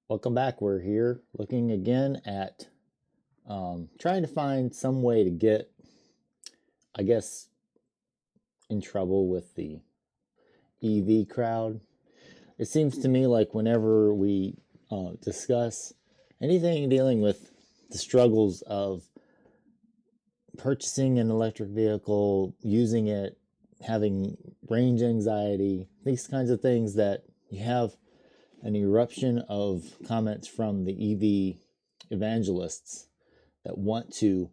Welcome back. We're here looking again at trying to find some way to get, I guess, in trouble with the EV crowd. It seems to me like whenever we discuss anything dealing with the struggles of purchasing an electric vehicle, using it, having range anxiety, these kinds of things, that you have an eruption of comments from the EV evangelists that want to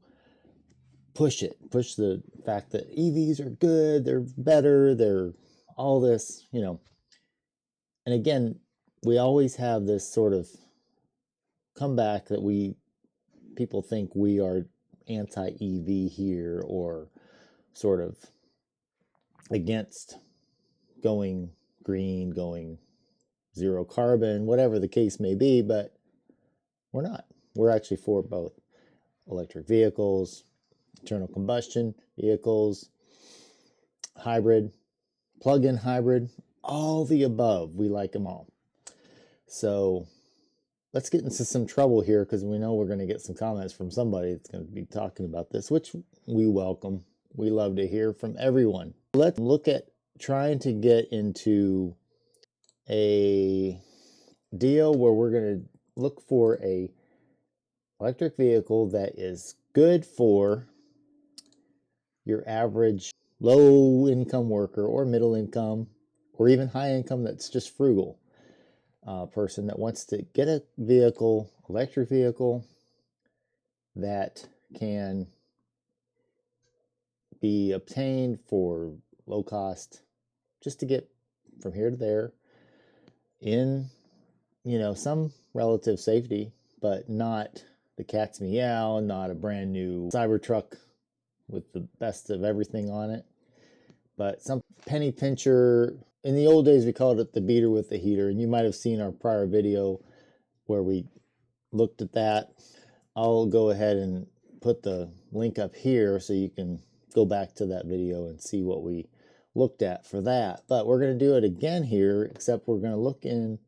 push the fact that EVs are good, they're better, they're all this, And again, we always have this sort of comeback that people think we are anti-EV here, or sort of against going green, going zero carbon, whatever the case may be, but we're not. We're actually for both electric vehicles, internal combustion vehicles, hybrid, plug-in hybrid, all the above. We like them all. So let's get into some trouble here, because we know we're going to get some comments from somebody that's going to be talking about this, which we welcome. We love to hear from everyone. Let's look at trying to get into a deal where we're going to look for a electric vehicle that is good for your average low income worker, or middle income, or even high income that's just frugal person that wants to get a vehicle, electric vehicle, that can be obtained for low cost, just to get from here to there in, some relative safety, but not the cat's meow, not a brand new Cybertruck with the best of everything on it, but some penny pincher. In the old days, we called it the beater with the heater, and you might have seen our prior video where we looked at that. I'll go ahead and put the link up here so you can go back to that video and see what we looked at for that. But we're going to do it again here, except we're going to look in,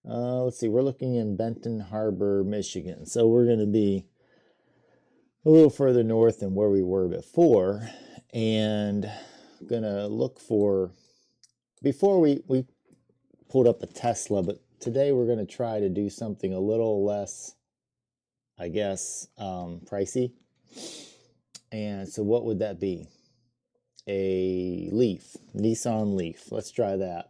let's see, we're looking in Benton Harbor, Michigan. So we're going to be a little further north than where we were before, and going to look for, before we pulled up a Tesla, but today we're going to try to do something a little less, I guess, pricey. And so what would that be? A Leaf, Nissan Leaf. Let's try that.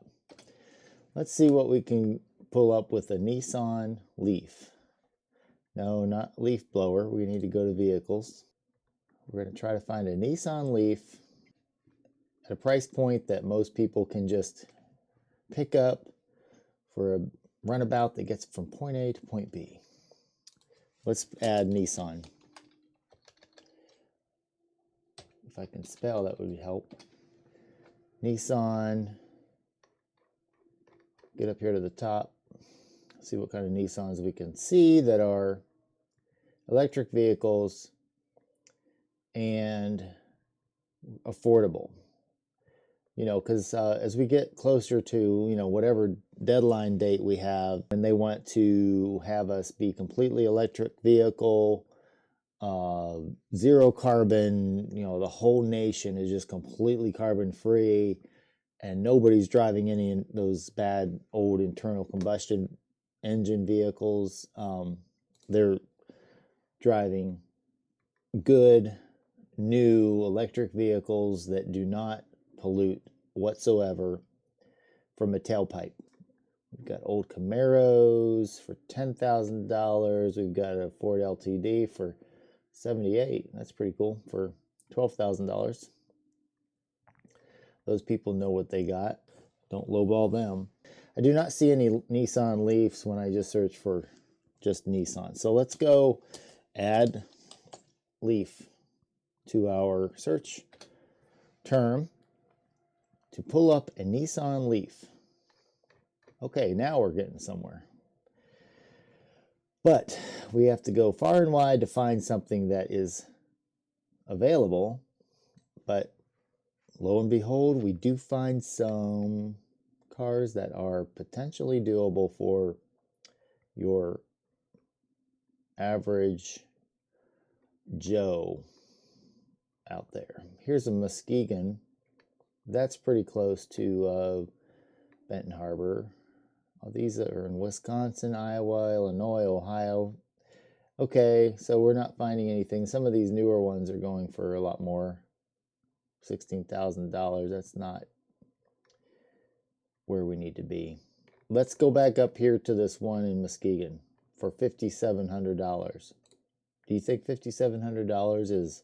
Let's see what we can pull up with a Nissan Leaf. No, not leaf blower. We need to go to vehicles. We're going to try to find a Nissan Leaf at a price point that most people can just pick up for a runabout that gets from point A to point B. Let's add Nissan. If I can spell, that would help. Nissan. Get up here to the top. See what kind of Nissans we can see that are electric vehicles and affordable. Because as we get closer to, whatever deadline date we have, and they want to have us be completely electric vehicle, zero carbon, the whole nation is just completely carbon free, and nobody's driving any of those bad old internal combustion engine vehicles. They're driving good, new electric vehicles that do not pollute whatsoever from a tailpipe. We've got old Camaros for $10,000. We've got a Ford LTD for $78,000. That's pretty cool, for $12,000. Those people know what they got. Don't lowball them. I do not see any Nissan Leafs when I just search for just Nissan. So let's go add Leaf to our search term to pull up a Nissan Leaf. Okay, now we're getting somewhere. But we have to go far and wide to find something that is available. But lo and behold, we do find some cars that are potentially doable for, your average Joe out there. Here's a Muskegon. That's pretty close to Benton Harbor. These are in Wisconsin, Iowa, Illinois, Ohio. Okay, so we're not finding anything. Some of these newer ones are going for a lot more. $16,000. That's not where we need to be. Let's go back up here to this one in Muskegon for $5,700. Do you think $5,700 is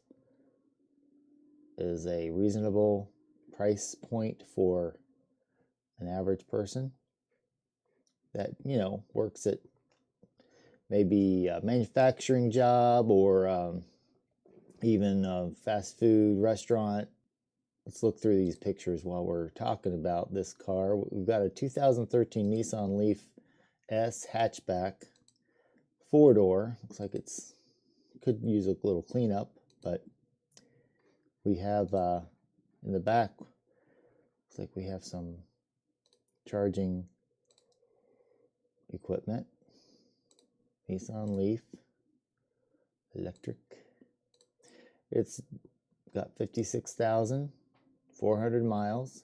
a reasonable price point for an average person that, you know, works at maybe a manufacturing job or even a fast food restaurant? Let's look through these pictures while we're talking about this car. We've got a 2013 Nissan Leaf S hatchback, 4-door. Looks like it's could use a little cleanup, but we have in the back, looks like we have some charging equipment. Nissan Leaf electric. It's got 56,400 miles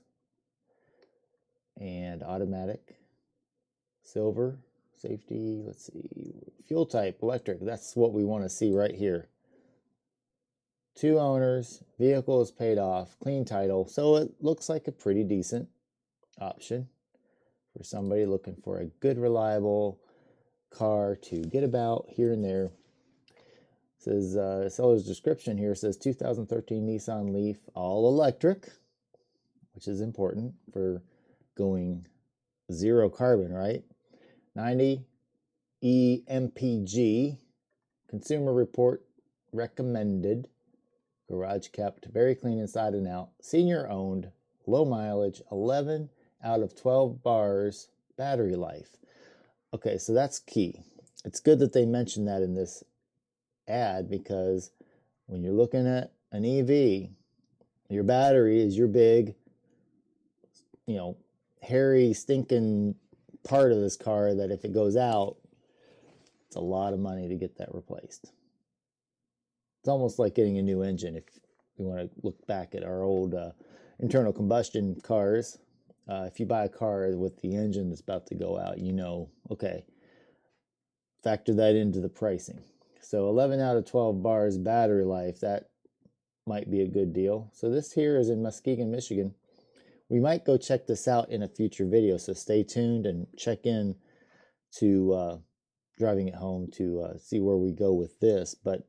and automatic, silver, safety. Let's see, fuel type electric. That's what we want to see right here. 2 owners, vehicle is paid off, clean title. So it looks like a pretty decent option for somebody looking for a good, reliable car to get about here and there. It says seller's description here says 2013 Nissan Leaf, all electric, which is important for going zero carbon, right? 90 EMPG, Consumer Report recommended, garage kept, very clean inside and out, senior owned, low mileage, 11 out of 12 bars, battery life. Okay, so that's key. It's good that they mentioned that in this ad, because when you're looking at an EV, your battery is your big, you know, hairy, stinking part of this car that if it goes out, it's a lot of money to get that replaced. It's almost like getting a new engine. If we want to look back at our old internal combustion cars, if you buy a car with the engine that's about to go out, you know, okay, factor that into the pricing. So 11 out of 12 bars battery life, that might be a good deal. So this here is in Muskegon, Michigan. We might go check this out in a future video, so stay tuned and check in to driving it home to see where we go with this. But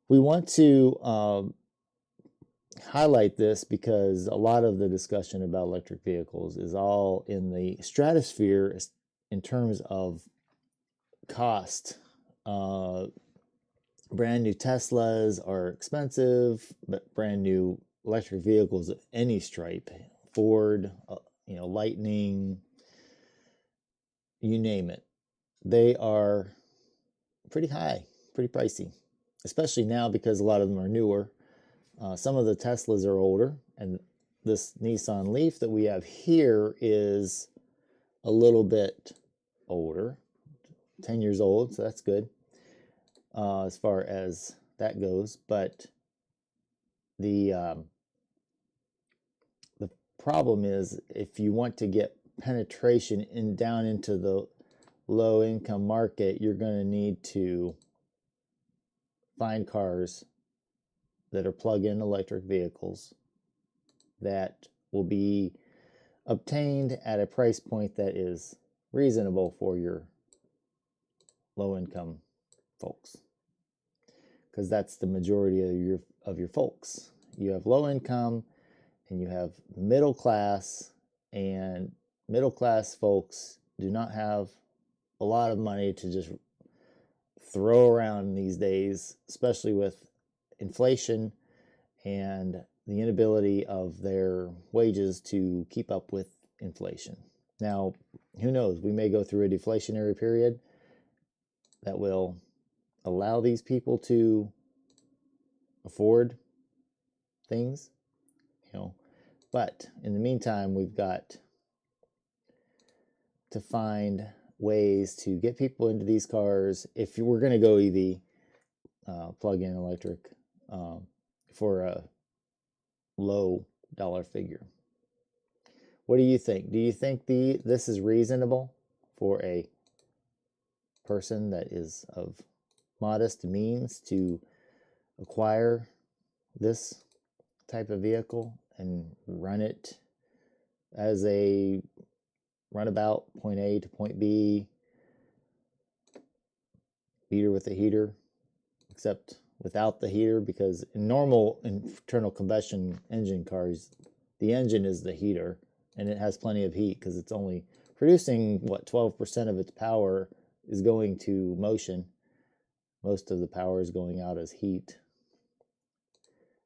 we want to highlight this because a lot of the discussion about electric vehicles is all in the stratosphere in terms of cost. Brand new Teslas are expensive, but brand new electric vehicles of any stripe, Ford, you know, Lightning, you name it, they are pretty high, pretty pricey, especially now because a lot of them are newer. Some of the Teslas are older, and this Nissan Leaf that we have here is a little bit older, 10 years old, so that's good as far as that goes. But the problem is, if you want to get penetration down into the low income market, you're going to need to find cars that are plug-in electric vehicles that will be obtained at a price point that is reasonable for your low income folks, because that's the majority of your folks. You have low income and you have middle class, and middle class folks do not have a lot of money to just throw around these days, especially with inflation and the inability of their wages to keep up with inflation. Now, who knows? We may go through a deflationary period that will allow these people to afford things, you know. But in the meantime, we've got to find ways to get people into these cars if you were going to go EV, plug-in electric, for a low dollar figure. What do you think? Do you think this is reasonable for a person that is of modest means to acquire this type of vehicle and run it as a runabout, point A to point B, beater with a heater, except without the heater, because in normal internal combustion engine cars, the engine is the heater and it has plenty of heat because it's only producing, what, 12% of its power is going to motion. Most of the power is going out as heat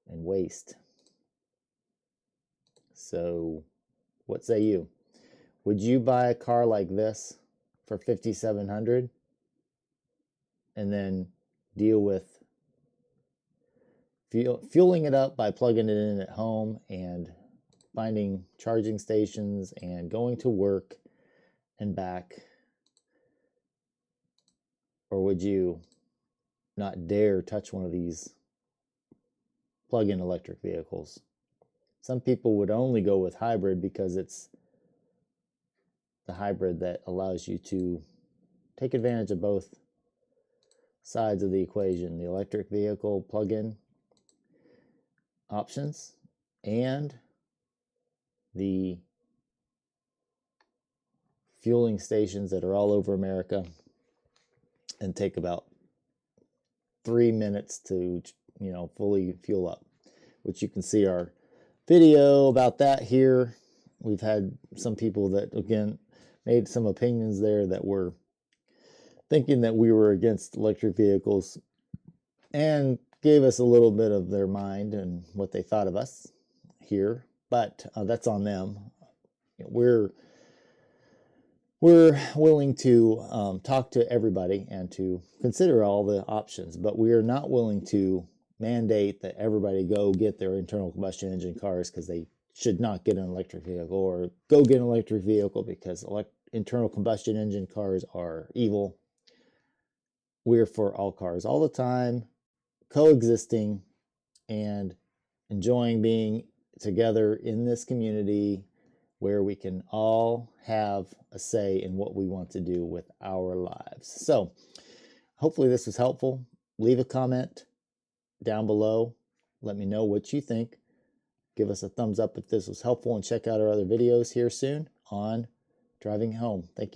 and waste. So what say you? Would you buy a car like this for $5,700 and then deal with fueling it up by plugging it in at home and finding charging stations and going to work and back? Or would you not dare touch one of these plug-in electric vehicles? Some people would only go with hybrid because it's the hybrid that allows you to take advantage of both sides of the equation, the electric vehicle plug-in options and the fueling stations that are all over America and take about 3 minutes to, fully fuel up, which you can see our video about that here. We've had some people that, again, made some opinions there that were thinking that we were against electric vehicles and gave us a little bit of their mind and what they thought of us here, but that's on them. We're willing to talk to everybody and to consider all the options, but we are not willing to mandate that everybody go get their internal combustion engine cars because they should not get an electric vehicle, or go get an electric vehicle because internal combustion engine cars are evil. We're for all cars all the time, coexisting and enjoying being together in this community where we can all have a say in what we want to do with our lives. So hopefully this was helpful. Leave a comment down below. Let me know what you think. Give us a thumbs up if this was helpful, and check out our other videos here soon on driving home. Thank you.